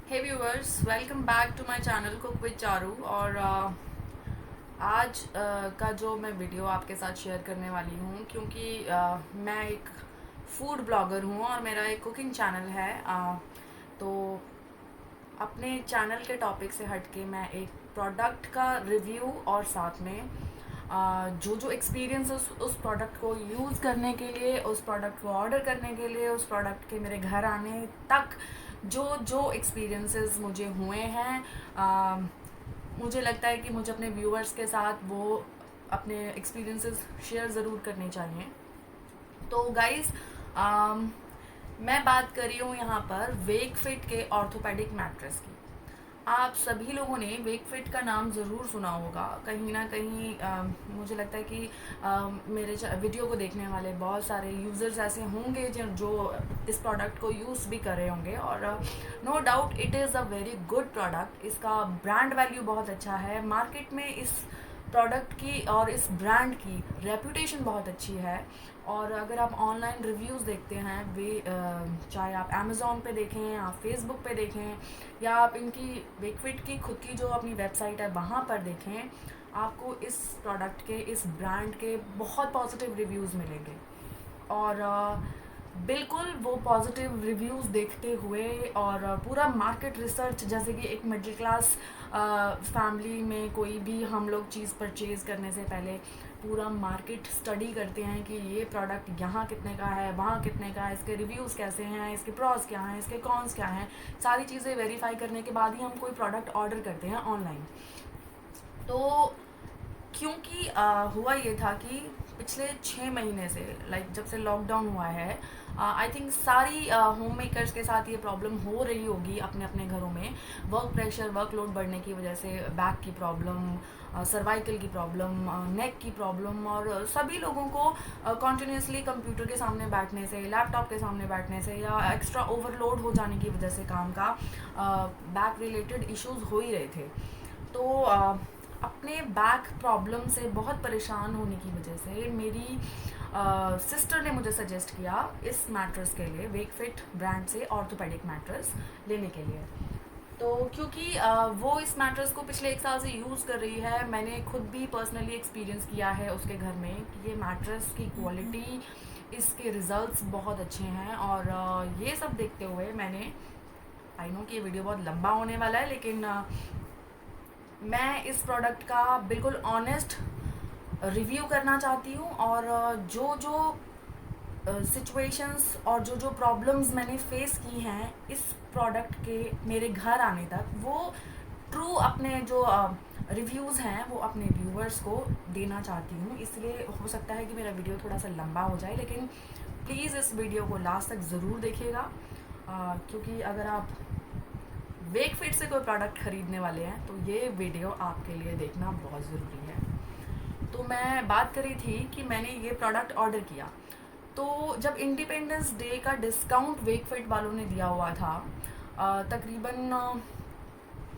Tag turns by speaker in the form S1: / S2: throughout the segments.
S1: Hey viewers, welcome back to my channel cook with Charu. और आज का जो मैं वीडियो आपके साथ शेयर करने वाली हूँ, क्योंकि मैं एक फूड ब्लॉगर हूँ और मेरा एक कुकिंग चैनल है। तो अपने चैनल के टॉपिक से हटके मैं एक प्रोडक्ट का रिव्यू और साथ में जो जो एक्सपीरियंस उस प्रोडक्ट को यूज़ करने के लिए, उस प्रोडक्ट को ऑर्डर करने के लिए, उस प्रोडक्ट के मेरे घर आने तक जो जो एक्सपीरियंसेस मुझे हुए हैं, मुझे लगता है कि मुझे अपने व्यूअर्स के साथ वो अपने एक्सपीरियंसेस शेयर ज़रूर करने चाहिए। तो गाइस, मैं बात कर रही हूँ यहाँ पर वेकफिट के ऑर्थोपेडिक मैट्रेस की। आप सभी लोगों ने वेकफिट का नाम ज़रूर सुना होगा कहीं ना कहीं। मुझे लगता है कि मेरे वीडियो को देखने वाले बहुत सारे यूज़र्स ऐसे होंगे जो इस प्रोडक्ट को यूज़ भी कर रहे होंगे। और no doubt it is a very good product. इसका ब्रांड वैल्यू बहुत अच्छा है मार्केट में। इस प्रोडक्ट की और इस ब्रांड की रेपुटेशन बहुत अच्छी है। और अगर आप ऑनलाइन रिव्यूज़ देखते हैं, वे चाहे आप अमेज़ॉन पे देखें, आप फेसबुक पे देखें, या आप इनकी वेकफिट की खुद की जो अपनी वेबसाइट है वहाँ पर देखें, आपको इस प्रोडक्ट के, इस ब्रांड के बहुत पॉजिटिव रिव्यूज़ मिलेंगे। और बिल्कुल वो पॉजिटिव रिव्यूज़ देखते हुए और पूरा मार्केट रिसर्च, जैसे कि एक मिडिल क्लास फैमिली में कोई भी हम लोग चीज़ परचेज़ करने से पहले पूरा मार्केट स्टडी करते हैं कि ये प्रोडक्ट यहाँ कितने का है, वहाँ कितने का है, इसके रिव्यूज़ कैसे हैं, इसके प्रॉस क्या हैं, इसके कॉन्स क्या हैं, सारी चीज़ें वेरीफाई करने के बाद ही हम कोई प्रोडक्ट ऑर्डर करते हैं ऑनलाइन। तो क्योंकि हुआ ये था कि पिछले 6 महीने से, लाइक जब से लॉकडाउन हुआ है, आई थिंक सारी होम मेकर्स के साथ ये प्रॉब्लम हो रही होगी अपने अपने घरों में। वर्क प्रेशर, वर्कलोड बढ़ने की वजह से बैक की प्रॉब्लम, सर्वाइकल की प्रॉब्लम, नेक की प्रॉब्लम, और सभी लोगों को कॉन्टीन्यूसली कंप्यूटर के सामने बैठने से, लैपटॉप के सामने बैठने से, या एक्स्ट्रा ओवरलोड हो जाने की वजह से काम का बैक रिलेटेड इश्यूज हो ही रहे थे। तो अपने बैक प्रॉब्लम से बहुत परेशान होने की वजह से मेरी सिस्टर ने मुझे सजेस्ट किया इस मैट्रेस के लिए, वेकफिट ब्रांड से ऑर्थोपेडिक मैट्रेस लेने के लिए। तो क्योंकि वो इस मैट्रेस को पिछले 1 साल से यूज़ कर रही है, मैंने खुद भी पर्सनली एक्सपीरियंस किया है उसके घर में कि ये मैट्रेस की क्वालिटी, इसके रिजल्ट्स बहुत अच्छे हैं। और ये सब देखते हुए मैंने, आई नो कि ये वीडियो बहुत लंबा होने वाला है, लेकिन मैं इस प्रोडक्ट का बिल्कुल ऑनेस्ट रिव्यू करना चाहती हूँ। और जो जो सिचुएशंस और जो जो प्रॉब्लम्स मैंने फेस की हैं इस प्रोडक्ट के मेरे घर आने तक, वो ट्रू अपने जो रिव्यूज़ हैं वो अपने व्यूवर्स को देना चाहती हूँ। इसलिए हो सकता है कि मेरा वीडियो थोड़ा सा लंबा हो जाए, लेकिन प्लीज़ इस वीडियो को लास्ट तक ज़रूर देखिएगा। क्योंकि अगर आप वेकफिट से कोई प्रोडक्ट खरीदने वाले हैं तो ये वीडियो आपके लिए देखना बहुत ज़रूरी है। तो मैं बात करी थी कि मैंने ये प्रोडक्ट ऑर्डर किया, तो जब इंडिपेंडेंस डे का डिस्काउंट वेकफिट वालों ने दिया हुआ था, तकरीबन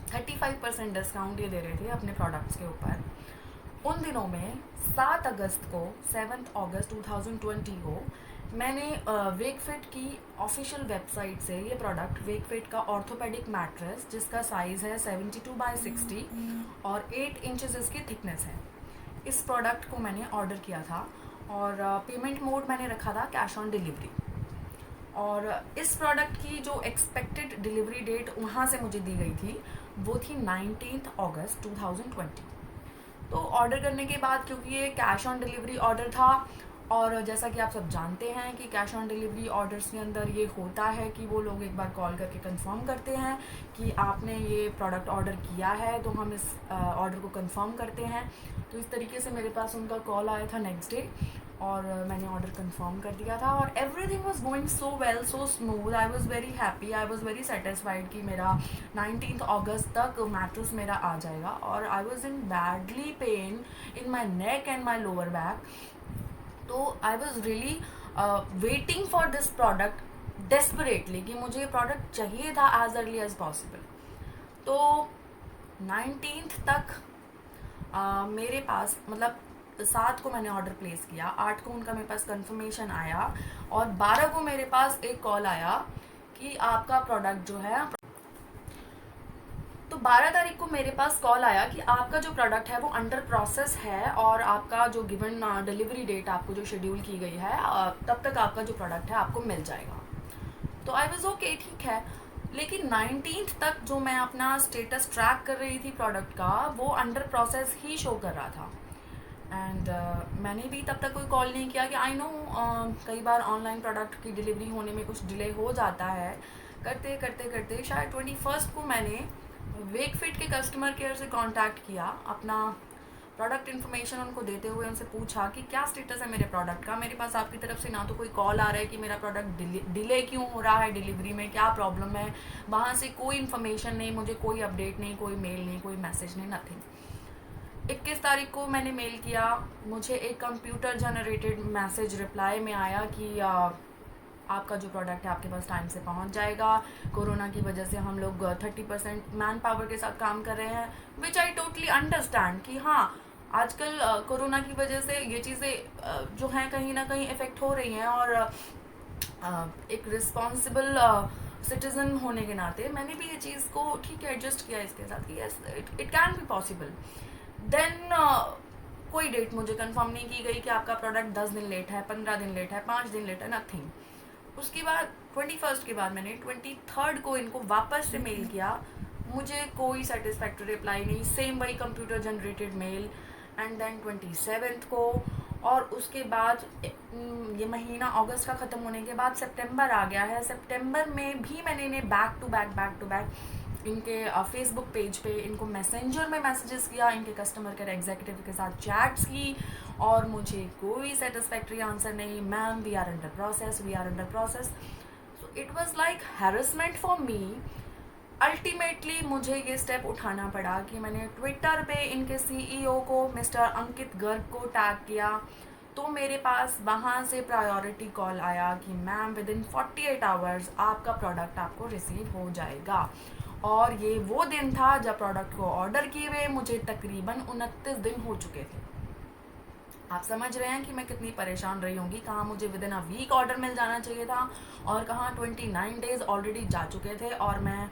S1: 35% डिस्काउंट ये दे रहे थे अपने प्रोडक्ट्स के ऊपर। उन दिनों में 7 अगस्त को, 7 अगस्त 2020 को, मैंने वेकफिट की ऑफिशियल वेबसाइट से ये प्रोडक्ट, वेकफिट का ऑर्थोपेडिक मैट्रेस जिसका साइज़ है 72x60 और 8 इंचेस इसकी थिकनेस है, इस प्रोडक्ट को मैंने ऑर्डर किया था। और पेमेंट मोड मैंने रखा था कैश ऑन डिलीवरी। और इस प्रोडक्ट की जो एक्सपेक्टेड डिलीवरी डेट वहाँ से मुझे दी गई थी वो थी 19 अगस्त 2020। तो ऑर्डर करने के बाद, क्योंकि ये कैश ऑन डिलीवरी ऑर्डर था, और जैसा कि आप सब जानते हैं कि कैश ऑन डिलीवरी ऑर्डर्स के अंदर ये होता है कि वो लोग एक बार कॉल करके कंफर्म करते हैं कि आपने ये प्रोडक्ट ऑर्डर किया है, तो हम इस ऑर्डर को कंफर्म करते हैं। तो इस तरीके से मेरे पास उनका कॉल आया था नेक्स्ट डे, और मैंने ऑर्डर कंफर्म कर दिया था। और everything was going so well, so smooth. I was very happy, I was very satisfied कि मेरा 19 अगस्त तक मैट्रेस मेरा आ जाएगा। और I was in badly pain in my neck and my lower back. तो I was really waiting for this product desperately कि मुझे ये प्रोडक्ट चाहिए था एज अर्ली एज पॉसिबल। तो 19 तक मेरे पास, मतलब 7 को मैंने ऑर्डर प्लेस किया, 8 को उनका मेरे पास कंफर्मेशन आया, और 12 को मेरे पास एक कॉल आया कि आपका प्रोडक्ट जो है तो 12 तारीख को मेरे पास कॉल आया कि आपका जो प्रोडक्ट है वो अंडर प्रोसेस है और आपका जो गिवन डिलीवरी डेट आपको जो शेड्यूल की गई है तब तक आपका जो प्रोडक्ट है आपको मिल जाएगा। तो आई वॉज ओके, ठीक है। लेकिन 19th तक जो मैं अपना स्टेटस ट्रैक कर रही थी प्रोडक्ट का, वो अंडर प्रोसेस ही शो कर रहा था। एंड मैंने भी तब तक कोई कॉल नहीं किया कि आई नो कई बार ऑनलाइन प्रोडक्ट की डिलीवरी होने में कुछ डिले हो जाता है। करते करते करते शायद 21st को मैंने वेकफिट के कस्टमर केयर से कांटेक्ट किया, अपना प्रोडक्ट इन्फॉर्मेशन उनको देते हुए उनसे पूछा कि क्या स्टेटस है मेरे प्रोडक्ट का। मेरे पास आपकी तरफ से ना तो कोई कॉल आ रहा है कि मेरा प्रोडक्ट डिले क्यों हो रहा है, डिलीवरी में क्या प्रॉब्लम है, वहाँ से कोई इन्फॉर्मेशन नहीं, मुझे कोई अपडेट नहीं, कोई मेल नहीं, कोई मैसेज नहीं, नथिंग। 21 तारीख को मैंने मेल किया, मुझे एक कंप्यूटर जनरेटेड मैसेज रिप्लाई में आया कि आपका जो प्रोडक्ट है आपके पास टाइम से पहुंच जाएगा। कोरोना की वजह से हम लोग 30% मैन पावर के साथ काम कर रहे हैं, विच आई टोटली अंडरस्टैंड कि हाँ, आजकल कोरोना की वजह से ये चीज़ें जो हैं कहीं ना कहीं इफ़ेक्ट हो रही हैं। और एक रिस्पॉन्सिबल सिटीज़न होने के नाते मैंने भी ये चीज़ को ठीक है एडजस्ट किया इसके साथ कि yes it can be possible. Then कोई डेट मुझे कंफर्म नहीं की गई कि आपका प्रोडक्ट 10 दिन लेट है, 15 दिन लेट है, 5 दिन लेट है, नथिंग। उसके बाद 21st के बाद मैंने 23rd को इनको वापस से मेल किया, मुझे कोई सेटिस्फैक्टरी रिप्लाई नहीं, सेम वही computer generated mail. And then 27th को, और उसके बाद ये महीना अगस्त का ख़त्म होने के बाद सितंबर आ गया है। सितंबर में भी मैंने इन्हें बैक टू बैक इनके फेसबुक पेज पे इनको मैसेंजर में मैसेजेस किया, इनके कस्टमर केयर एग्जीक्यूटिव के साथ चैट्स की, और मुझे कोई सेटिस्फैक्टरी आंसर नहीं। Ma'am we are under process, we are under process. So it was like harassment for me. Ultimately मुझे ये स्टेप उठाना पड़ा कि मैंने ट्विटर पे इनके सीईओ को मिस्टर अंकित गर्ग को टैग किया। तो मेरे पास वहाँ से प्रायोरिटी कॉल आया कि मैम विद इन 48 आवर्स आपका प्रोडक्ट आपको रिसीव हो जाएगा। और ये वो दिन था जब प्रोडक्ट को ऑर्डर किए हुए मुझे तकरीबन 29 दिन हो चुके थे। आप समझ रहे हैं कि मैं कितनी परेशान रही होंगी। कहाँ मुझे within a week order मिल जाना चाहिए था और कहाँ 29 डेज़ ऑलरेडी जा चुके थे, और मैं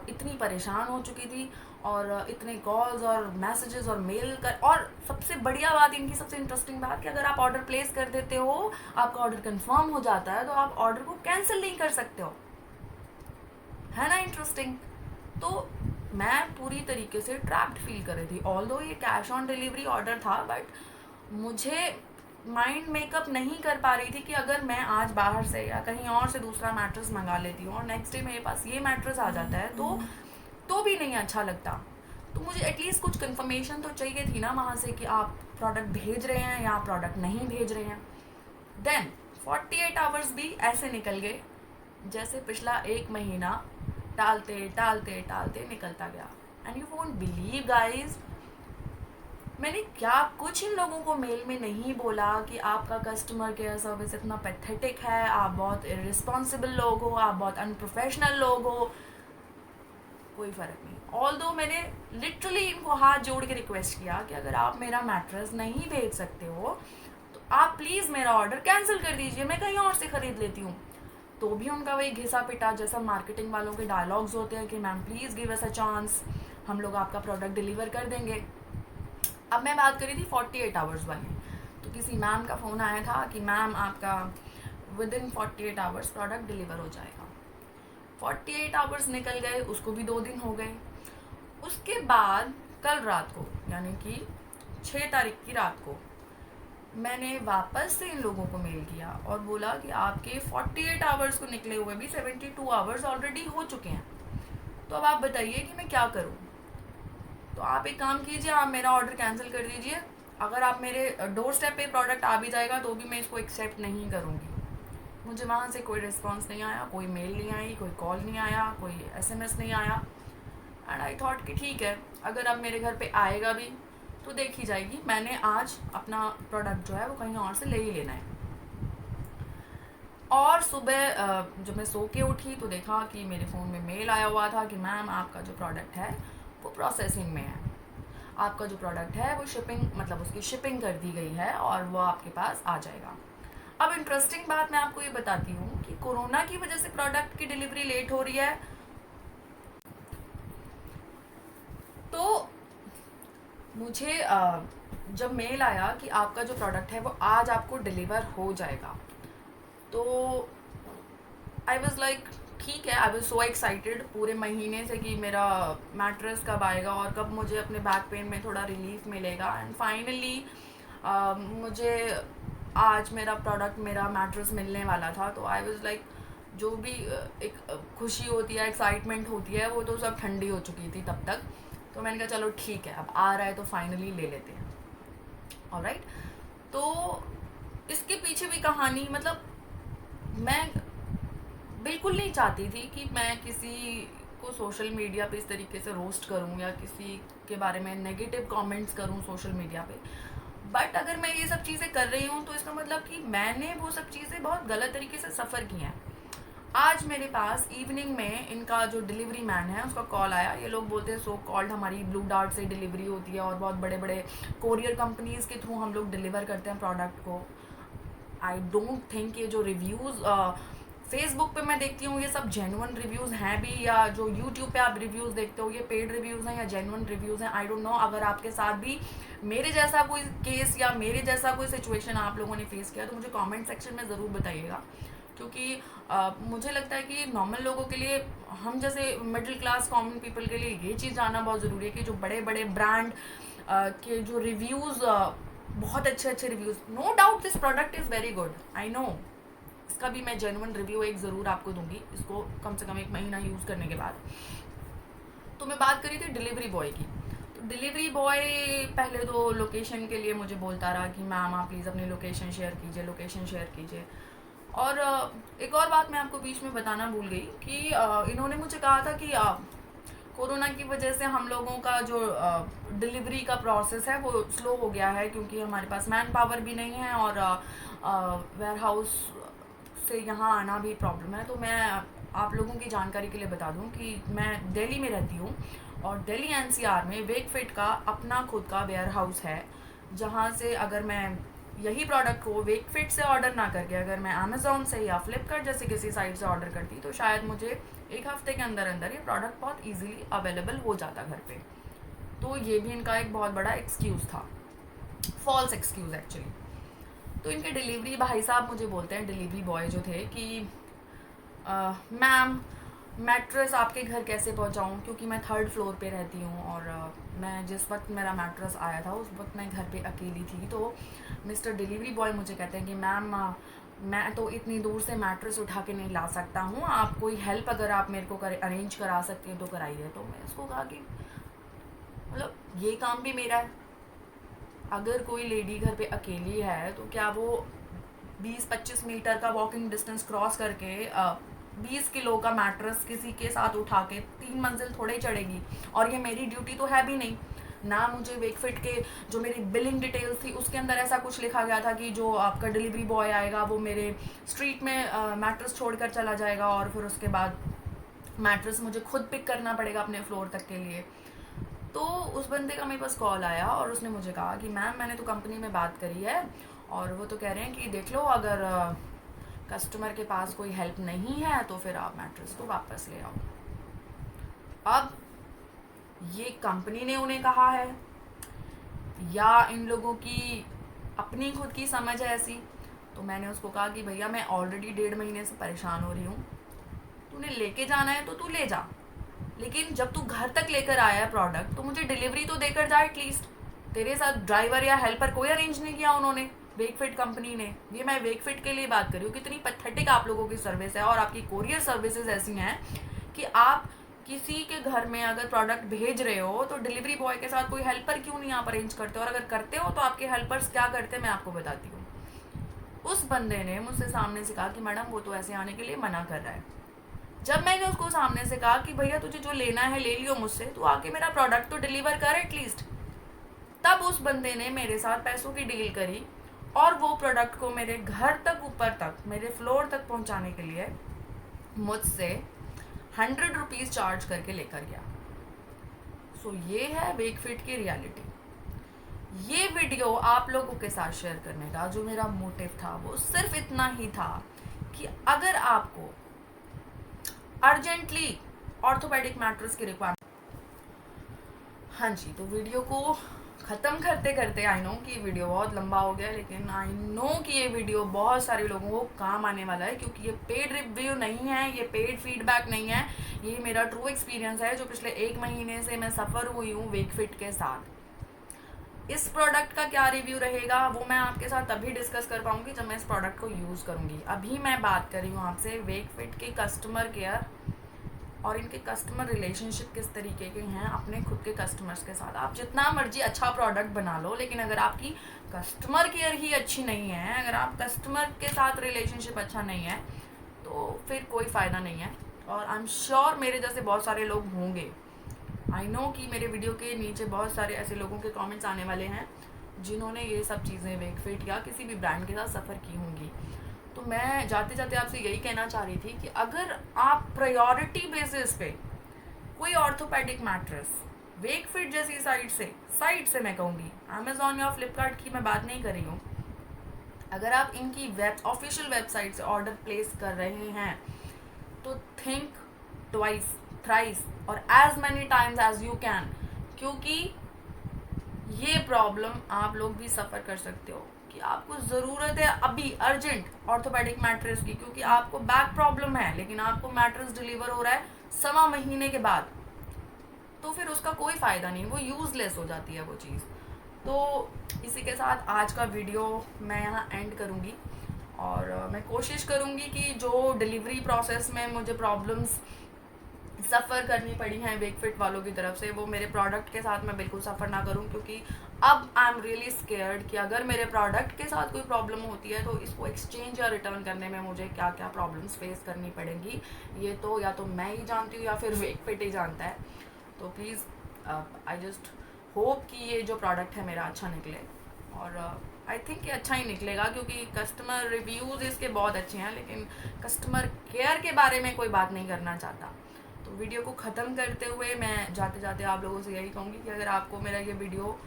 S1: इतनी परेशान हो चुकी थी, और इतने कॉल्स और मैसेजेस और मेल कर। और सबसे बढ़िया बात, इनकी सबसे इंटरेस्टिंग बात, कि अगर आप ऑर्डर प्लेस कर देते हो, आपका ऑर्डर कंफर्म हो जाता है, तो आप ऑर्डर को कैंसिल नहीं कर सकते हो, है ना इंटरेस्टिंग। तो मैं पूरी तरीके से ट्रैप्ड फील कर रही थी। ऑल्दो ये कैश ऑन डिलीवरी ऑर्डर था, बट मुझे माइंड मेकअप नहीं कर पा रही थी कि अगर मैं आज बाहर से या कहीं और से दूसरा मैट्रेस मंगा लेती हूँ और नेक्स्ट डे मेरे पास ये मैट्रेस आ जाता है तो भी नहीं अच्छा लगता। तो मुझे एटलीस्ट कुछ कंफर्मेशन तो चाहिए थी ना वहाँ से कि आप प्रोडक्ट भेज रहे हैं या आप प्रोडक्ट नहीं भेज रहे हैं। देन 48 आवर्स भी ऐसे निकल गए जैसे पिछला एक महीना टालते टालते टालते निकलता गया। And you won't believe guys, मैंने क्या कुछ इन लोगों को मेल में नहीं बोला कि आपका कस्टमर केयर सर्विस इतना पैथेटिक है, आप बहुत इररिस्पॉन्सिबल लोग हो, आप बहुत अनप्रोफेशनल लोग हो। कोई फ़र्क नहीं। ऑल्दो मैंने लिटरली इनको हाथ जोड़ के रिक्वेस्ट किया कि अगर आप मेरा मैट्रेस नहीं भेज सकते हो तो आप प्लीज़ मेरा ऑर्डर कैंसिल कर दीजिए, मैं कहीं और से ख़रीद लेती हूँ। तो भी उनका वही घिसा पिटा जैसा मार्केटिंग वालों के डायलॉग्स होते हैं कि ma'am please give us a chance, हम लोग आपका प्रोडक्ट डिलीवर कर देंगे। अब मैं बात करी थी 48 आवर्स वाली। तो किसी मैम का फ़ोन आया था कि मैम आपका with in 48 hours product deliver हो जाएगा। 48 आवर्स निकल गए, उसको भी 2 दिन हो गए। उसके बाद कल रात को, यानी कि 6 तारीख की रात को, मैंने वापस से इन लोगों को मेल किया और बोला कि आपके 48 आवर्स को निकले हुए भी 72 आवर्स ऑलरेडी हो चुके हैं, तो अब आप बताइए कि मैं क्या करूं। तो आप एक काम कीजिए, आप मेरा ऑर्डर कैंसिल कर दीजिए। अगर आप मेरे डोर स्टेप पे प्रोडक्ट आ भी जाएगा तो भी मैं इसको एक्सेप्ट नहीं करूँगी। मुझे वहाँ से कोई रिस्पांस नहीं आया, कोई मेल नहीं आई, कोई कॉल नहीं आया, कोई एसएमएस नहीं आया। एंड आई थॉट कि ठीक है, अगर अब मेरे घर पे आएगा भी तो देखी जाएगी, मैंने आज अपना प्रोडक्ट जो है वो कहीं और से ले ही लेना है। और सुबह जब मैं सो के उठी तो देखा कि मेरे फ़ोन में मेल आया हुआ था कि मैम आपका जो प्रोडक्ट है वो प्रोसेसिंग में है, आपका जो प्रोडक्ट है वो शिपिंग, मतलब उसकी शिपिंग कर दी गई है और वो आपके पास आ जाएगा। अब इंटरेस्टिंग बात मैं आपको ये बताती हूँ कि कोरोना की वजह से प्रोडक्ट की डिलीवरी लेट हो रही है। तो मुझे जब मेल आया कि आपका जो प्रोडक्ट है वो आज आपको डिलीवर हो जाएगा, तो आई वॉज लाइक ठीक है, आई वॉज सो एक्साइटेड पूरे महीने से कि मेरा मैट्रेस कब आएगा और कब मुझे अपने बैक पेन में थोड़ा रिलीफ मिलेगा। एंड फाइनली मुझे आज मेरा प्रोडक्ट, मेरा मैट्रेस मिलने वाला था। तो आई वॉज लाइक जो भी एक खुशी होती है, एक्साइटमेंट होती है, वो तो सब ठंडी हो चुकी थी तब तक। तो मैंने कहा चलो ठीक है, अब आ रहा है तो फाइनली ले लेते हैं। ऑलराइट, तो इसके पीछे भी कहानी, मतलब मैं बिल्कुल नहीं चाहती थी कि मैं किसी को सोशल मीडिया पे इस तरीके से रोस्ट करूं या किसी के बारे में नेगेटिव कमेंट्स करूं सोशल मीडिया पे। बट अगर मैं ये सब चीज़ें कर रही हूँ तो इसका मतलब कि मैंने वो सब चीज़ें बहुत गलत तरीके से सफ़र की हैं। आज मेरे पास इवनिंग में इनका जो डिलीवरी मैन है उसका कॉल आया। ये लोग बोलते हैं सो कॉल्ड हमारी ब्लू डार्ट से डिलीवरी होती है और बहुत बड़े बड़े कोरियर कंपनीज़ के थ्रू हम लोग डिलीवर करते हैं प्रोडक्ट को। आई डोंट थिंक ये जो रिव्यूज़ फेसबुक पे मैं देखती हूँ ये सब जेन्युइन रिव्यूज़ हैं भी, या जो यूट्यूब पे आप रिव्यूज़ देखते हो ये पेड रिव्यूज़ हैं या जेन्युइन रिव्यूज़ हैं, आई डोंट नो। अगर आपके साथ भी मेरे जैसा कोई केस या मेरे जैसा कोई सिचुएशन आप लोगों ने फेस किया तो मुझे कमेंट सेक्शन में ज़रूर बताइएगा। क्योंकि मुझे लगता है कि नॉर्मल लोगों के लिए, हम जैसे मिडिल क्लास कॉमन पीपल के लिए ये चीज़ जानना बहुत ज़रूरी है कि जो बड़े बड़े ब्रांड के जो रिव्यूज़, बहुत अच्छे अच्छे reviews, no doubt this product is very good, I know. इसका भी मैं जेन्युइन रिव्यू एक ज़रूर आपको दूंगी, इसको कम से कम 1 महीना यूज़ करने के बाद। तो मैं बात करी थी डिलीवरी बॉय की। तो डिलीवरी बॉय पहले तो लोकेशन के लिए मुझे बोलता रहा कि मैम आप प्लीज़ अपनी लोकेशन शेयर कीजिए, लोकेशन शेयर कीजिए। और एक और बात मैं आपको बीच में बताना भूल गई कि इन्होंने मुझे कहा था कि कोरोना की वजह से हम लोगों का जो डिलीवरी का प्रोसेस है वो स्लो हो गया है, क्योंकि हमारे पास मैन पावर भी नहीं है और वेयर हाउस से यहाँ आना भी प्रॉब्लम है। तो मैं आप लोगों की जानकारी के लिए बता दूं कि मैं दिल्ली में रहती हूँ और दिल्ली एनसीआर में वेकफिट का अपना खुद का वेयर हाउस है, जहाँ से अगर मैं यही प्रोडक्ट को वेकफिट से ऑर्डर ना करके अगर मैं अमेज़ॉन से या फ्लिपकार्ट जैसे किसी साइट से ऑर्डर करती तो शायद मुझे 1 हफ्ते के अंदर अंदर ये प्रोडक्ट बहुत इजीली अवेलेबल हो जाता घर पे। तो ये भी इनका एक बहुत बड़ा एक्सक्यूज़ था, फॉल्स एक्सक्यूज़ एक्चुअली। तो इनके डिलीवरी भाई साहब मुझे बोलते हैं, डिलीवरी बॉय जो थे, कि मैम मैट्रेस आपके घर कैसे पहुंचाऊं, क्योंकि मैं 3rd फ्लोर पे रहती हूँ और मैं जिस वक्त मेरा मैट्रेस आया था उस वक्त मैं घर पे अकेली थी। तो मिस्टर डिलीवरी बॉय मुझे कहते हैं कि मैम मैं तो इतनी दूर से मैट्रेस उठा के नहीं ला सकता हूँ, आप कोई हेल्प अगर आप मेरे को अरेंज करा सकती हैं तो कराइए। तो मैं उसको कहा कि मतलब ये काम भी मेरा है। अगर कोई लेडी घर पे अकेली है तो क्या वो 20-25 मीटर का वॉकिंग डिस्टेंस क्रॉस करके 20 किलो का मैट्रेस किसी के साथ उठा के 3 मंजिल थोड़े चढ़ेगी? और ये मेरी ड्यूटी तो है भी नहीं ना। मुझे वेकफिट के जो मेरी बिलिंग डिटेल्स थी उसके अंदर ऐसा कुछ लिखा गया था कि जो आपका डिलीवरी बॉय आएगा वो मेरे स्ट्रीट में मैट्रेस छोड़कर चला जाएगा और फिर उसके बाद मैट्रेस मुझे खुद पिक करना पड़ेगा अपने फ्लोर तक के लिए। तो उस बंदे का मेरे पास कॉल आया और उसने मुझे कहा कि मैम मैंने तो कंपनी में बात करी है और वो तो कह रहे हैं कि देख लो, अगर कस्टमर के पास कोई हेल्प नहीं है तो फिर आप मैट्रेस को वापस ले आओ। अब ये कंपनी ने उन्हें कहा है या इन लोगों की अपनी खुद की समझ है ऐसी? तो मैंने उसको कहा कि भैया मैं ऑलरेडी 1.5 महीने से परेशान हो रही हूँ, तूने लेके जाना है तो तू ले जा, लेकिन जब तू घर तक लेकर आया है प्रोडक्ट तो मुझे डिलीवरी तो देकर जा एटलीस्ट। तेरे साथ ड्राइवर या हेल्पर कोई अरेंज नहीं किया उन्होंने, वेकफिट कंपनी ने। ये मैं वेकफिट के लिए बात कर रही हूँ, कितनी पैथेटिक आप लोगों की सर्विस है। और आपकी कोरियर सर्विसेज ऐसी हैं कि आप किसी के घर में अगर प्रोडक्ट भेज रहे हो तो डिलीवरी बॉय के साथ कोई हेल्पर क्यों नहीं आप अरेंज करते हो, और अगर करते हो तो आपके हेल्पर्स क्या करते हैं मैं आपको बताती हूँ। उस बंदे ने मुझसे सामने से कहा कि मैडम वो तो ऐसे आने के लिए मना कर रहा है। जब मैंने उसको सामने से कहा कि भैया तुझे जो लेना है ले लियो मुझसे, तू आके मेरा प्रोडक्ट तो डिलीवर कर एटलीस्ट, तब उस बंदे ने मेरे साथ पैसों की डील करी और वो प्रोडक्ट को मेरे घर तक, ऊपर तक, मेरे फ्लोर तक पहुंचाने के लिए मुझसे 100 रुपीज़ चार्ज करके लेकर गया। सो ये है वेकफिट की रियलिटी। ये वीडियो आप लोगों के साथ शेयर करने का जो मेरा मोटिव था वो सिर्फ इतना ही था कि अगर आपको अर्जेंटली ऑर्थोपेडिक मैट्रेस की रिक्वायरमेंट, हाँ जी, तो वीडियो को ख़त्म करते करते आई नो कि वीडियो बहुत लंबा हो गया, लेकिन आई नो कि ये वीडियो बहुत सारे लोगों को काम आने वाला है, क्योंकि ये पेड रिव्यू नहीं है, ये पेड फीडबैक नहीं है, ये मेरा ट्रू एक्सपीरियंस है जो पिछले 1 महीने से मैं सफ़र हुई हूँ वेकफिट के साथ। इस प्रोडक्ट का क्या रिव्यू रहेगा वो मैं आपके साथ तभी डिस्कस कर पाऊंगी जब मैं इस प्रोडक्ट को यूज़ करूंगी। अभी मैं बात कर रही हूँ आपसे वेकफिट के कस्टमर केयर और इनके कस्टमर रिलेशनशिप किस तरीके के हैं अपने खुद के कस्टमर्स के साथ। आप जितना मर्जी अच्छा प्रोडक्ट बना लो, लेकिन अगर आपकी कस्टमर केयर ही अच्छी नहीं है, अगर आप कस्टमर के साथ रिलेशनशिप अच्छा नहीं है, तो फिर कोई फ़ायदा नहीं है। और आई एम श्योर मेरे जैसे बहुत सारे लोग होंगे। आई नो कि मेरे वीडियो के नीचे बहुत सारे ऐसे लोगों के कमेंट्स आने वाले हैं जिन्होंने ये सब चीज़ें वेकफिट या किसी भी ब्रांड के साथ सफ़र की होंगी। तो मैं जाते जाते आपसे यही कहना चाह रही थी कि अगर आप प्रायोरिटी बेसिस पे कोई ऑर्थोपेडिक मैट्रेस वेकफिट जैसी साइट से मैं कहूँगी, अमेजोन या फ्लिपकार्ट की मैं बात नहीं कर रही हूँ, अगर आप इनकी ऑफिशियल वेबसाइट से ऑर्डर प्लेस कर रहे हैं तो थिंक ट्वाइस थ्राइस और as many times as you can, क्योंकि ये प्रॉब्लम आप लोग भी सफ़र कर सकते हो कि आपको ज़रूरत है अभी अर्जेंट ऑर्थोपेडिक मैट्रेस की, क्योंकि आपको बैक प्रॉब्लम है लेकिन आपको मैट्रेस डिलीवर हो रहा है 6 महीने के बाद, तो फिर उसका कोई फ़ायदा नहीं, वो यूज़लेस हो जाती है वो चीज़। तो इसी के साथ आज का वीडियो मैं यहाँ एंड करूँगी और मैं कोशिश करूँगी कि जो डिलीवरी प्रोसेस में मुझे प्रॉब्लम्स सफ़र करनी पड़ी हैं वेकफिट वालों की तरफ से, वो मेरे प्रोडक्ट के साथ मैं बिल्कुल सफ़र ना करूं, क्योंकि अब आई एम रियली स्केयर्ड कि अगर मेरे प्रोडक्ट के साथ कोई प्रॉब्लम होती है तो इसको एक्सचेंज या रिटर्न करने में मुझे क्या क्या प्रॉब्लम्स फेस करनी पड़ेंगी, ये तो या तो मैं ही जानती हूँ या फिर वेकफिट ही जानता है। तो प्लीज़ आई जस्ट होप कि ये जो प्रोडक्ट है मेरा अच्छा निकले, और आई थिंक ये अच्छा ही निकलेगा, क्योंकि कस्टमर रिव्यूज़ इसके बहुत अच्छे हैं, लेकिन कस्टमर केयर के बारे में कोई बात नहीं करना चाहता। तो वीडियो को ख़त्म करते हुए मैं जाते जाते आप लोगों से यही कहूँगी कि अगर आपको मेरा ये वीडियो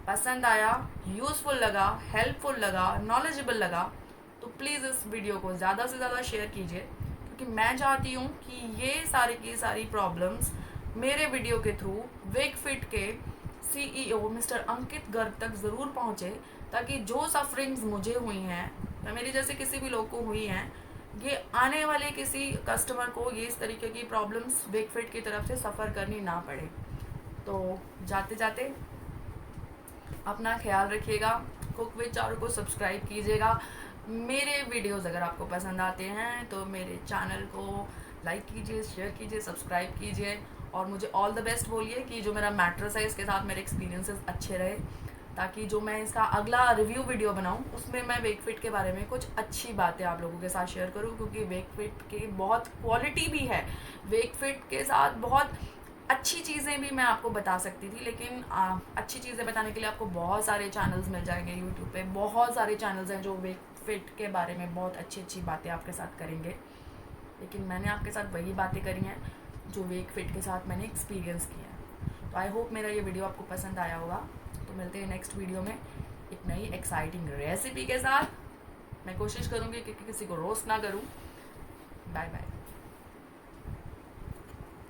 S1: पसंद आया, यूज़फुल लगा, हेल्पफुल लगा, नॉलेजेबल लगा, तो प्लीज़ इस वीडियो को ज़्यादा से ज़्यादा शेयर कीजिए, क्योंकि मैं चाहती हूँ कि ये सारी की सारी प्रॉब्लम्स मेरे वीडियो के थ्रू वेकफिट के CEO मिस्टर अंकित गर्ग तक ज़रूर पहुँचे, ताकि जो सफरिंग्स मुझे हुई हैं या मेरे जैसे किसी भी लोग को हुई हैं, ये आने वाले किसी कस्टमर को ये इस तरीके की प्रॉब्लम्स वेकफिट की तरफ से सफ़र करनी ना पड़े। तो जाते जाते अपना ख्याल रखिएगा, कुक विद चारू को सब्सक्राइब कीजिएगा। मेरे वीडियोस अगर आपको पसंद आते हैं तो मेरे चैनल को लाइक कीजिए, शेयर कीजिए, सब्सक्राइब कीजिए, और मुझे ऑल द बेस्ट बोलिए कि जो मेरा मैट्रेस है इसके साथ मेरे एक्सपीरियंसेस अच्छे रहे, ताकि जो मैं इसका अगला रिव्यू वीडियो बनाऊं उसमें मैं वेकफिट के बारे में कुछ अच्छी बातें आप लोगों के साथ शेयर करूं, क्योंकि वेकफिट की बहुत क्वालिटी भी है, वेकफिट के साथ बहुत अच्छी चीज़ें भी मैं आपको बता सकती थी, लेकिन अच्छी चीज़ें बताने के लिए आपको बहुत सारे चैनल्स मिल जाएंगे यूट्यूब पे, बहुत सारे चैनल्स हैं जो वेकफिट के बारे में बहुत अच्छी अच्छी बातें आपके साथ करेंगे, लेकिन मैंने आपके साथ वही बातें करी हैं जो वेकफिट के साथ मैंने एक्सपीरियंस किया है। तो आई होप मेरा ये वीडियो आपको पसंद आया होगा। तो मिलते हैं नेक्स्ट वीडियो में एक नई एक्साइटिंग रेसिपी के साथ। मैं कोशिश करूँगी कि किसी को रोस्ट ना करूँ। Bye bye.